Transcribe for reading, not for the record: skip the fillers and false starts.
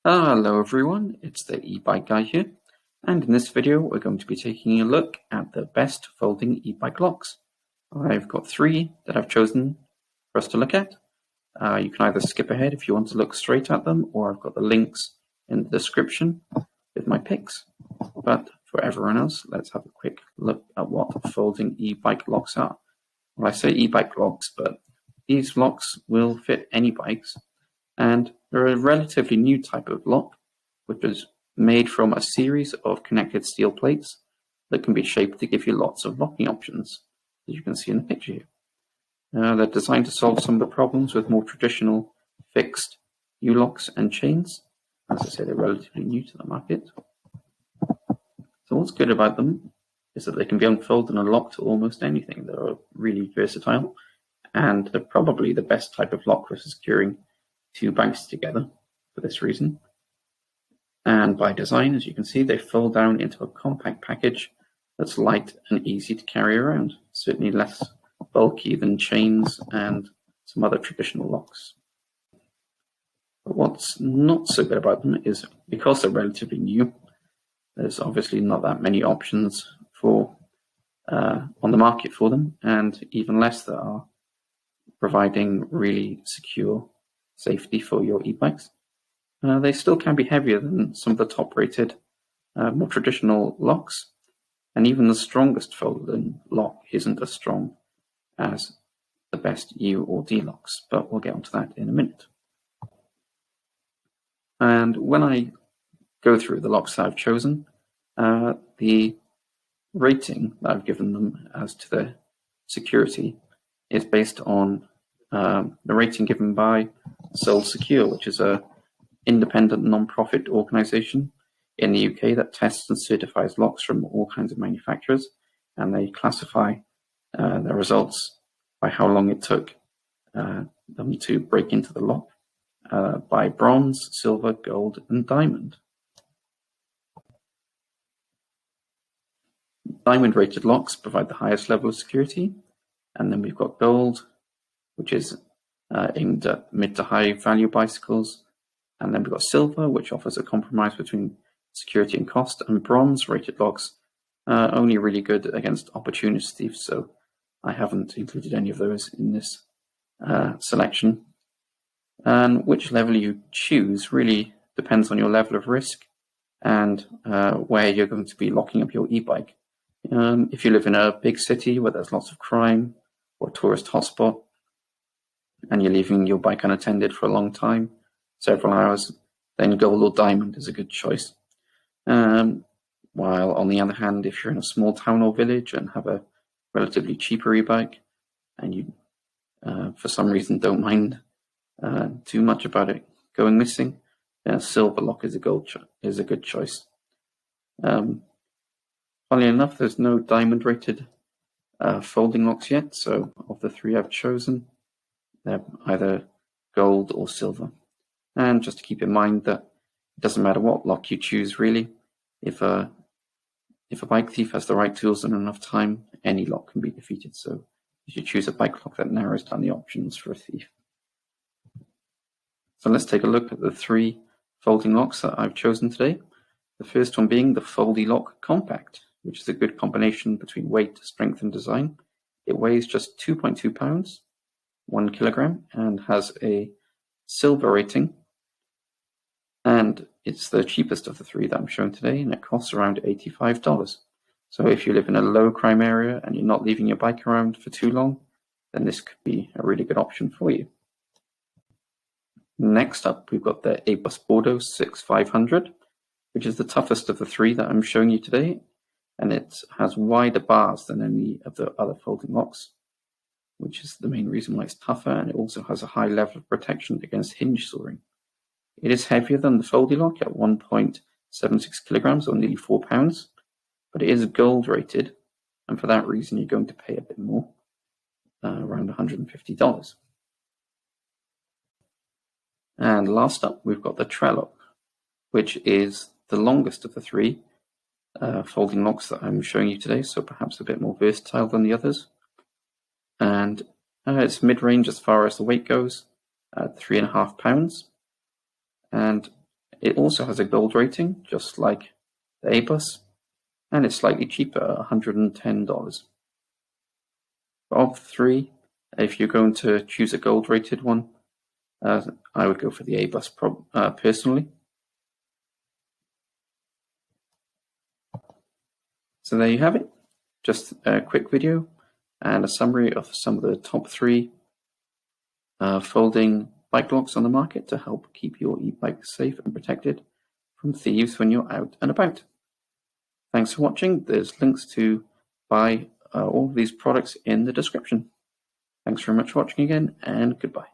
Hello everyone, it's the e-bike guy here, and in this video we're going to be taking a look at the best folding e-bike locks. I've got three that I've chosen for us to look at. You can either skip ahead if you want to look straight at them, or I've got the links in the description with my picks. But for everyone else, let's have a quick look at what folding e-bike locks are. Well, I say e-bike locks, but these locks will fit any bikes. And they're a relatively new type of lock, which is made from a series of connected steel plates that can be shaped to give you lots of locking options, as you can see in the picture here. They're designed to solve some of the problems with more traditional fixed U-locks and chains. As I say, they're relatively new to the market. So what's good about them is that they can be unfolded and locked to almost anything. They're really versatile, and they're probably the best type of lock for securing two bikes together for this reason. And by design, as you can see, they fold down into a compact package that's light and easy to carry around, certainly less bulky than chains and some other traditional locks. But what's not so good about them is because they're relatively new, there's obviously not that many options for on the market for them, and even less that are providing really secure safety for your e-bikes. They still can be heavier than some of the top-rated, more traditional locks, and even the strongest folding lock isn't as strong as the best U or D locks, but we'll get onto that in a minute. And when I go through the locks that I've chosen, the rating that I've given them as to their security is based on the rating given by Sole Secure, which is a independent non-profit organization in the UK that tests and certifies locks from all kinds of manufacturers, and they classify their results by how long it took them to break into the lock by bronze, silver, gold, and diamond. Diamond rated locks provide the highest level of security, and then we've got gold, which is aimed at mid to high value bicycles. And then we've got silver, which offers a compromise between security and cost, and bronze rated locks only really good against opportunist thieves. So I haven't included any of those in this selection. And which level you choose really depends on your level of risk and where you're going to be locking up your e-bike. If you live in a big city where there's lots of crime or a tourist hotspot, and you're leaving your bike unattended for a long time, several hours, then gold or diamond is a good choice. While on the other hand, if you're in a small town or village and have a relatively cheaper e-bike, and you for some reason don't mind too much about it going missing, then a silver lock is a good choice. Funnily enough, there's no diamond rated folding locks yet, so of the three I've chosen, they're either gold or silver. And just to keep in mind that it doesn't matter what lock you choose really, if a bike thief has the right tools and enough time, any lock can be defeated. So you should choose a bike lock that narrows down the options for a thief. So let's take a look at the three folding locks that I've chosen today. The first one being the Foldylock Compact, which is a good combination between weight, strength, and design. It weighs just 2.2 pounds, 1 kilogram, and has a silver rating. And it's the cheapest of the three that I'm showing today, and it costs around $85. So if you live in a low crime area and you're not leaving your bike around for too long, then this could be a really good option for you. Next up, we've got the Bordo 6500, which is the toughest of the three that I'm showing you today, and it has wider bars than any of the other folding locks, which is the main reason why it's tougher, and it also has a high level of protection against hinge soaring. It is heavier than the Foldylock at 1.76 kilograms, or nearly 4 pounds, but it is gold rated, and for that reason you're going to pay a bit more, around $150. And last up, we've got the Trelock, which is the longest of the three folding locks that I'm showing you today, so perhaps a bit more versatile than the others. And it's mid-range as far as the weight goes, at 3.5 pounds. And It also has a gold rating, just like the A-Bus, and it's slightly cheaper, $110. Of the three, if you're going to choose a gold-rated one, I would go for the A-Bus personally. So there you have it, just a quick video and a summary of some of the top 3 folding bike locks on the market to help keep your e-bike safe and protected from thieves when you're out and about. Thanks for watching. There's links to buy all of these products in the description. Thanks very much for watching again, and goodbye.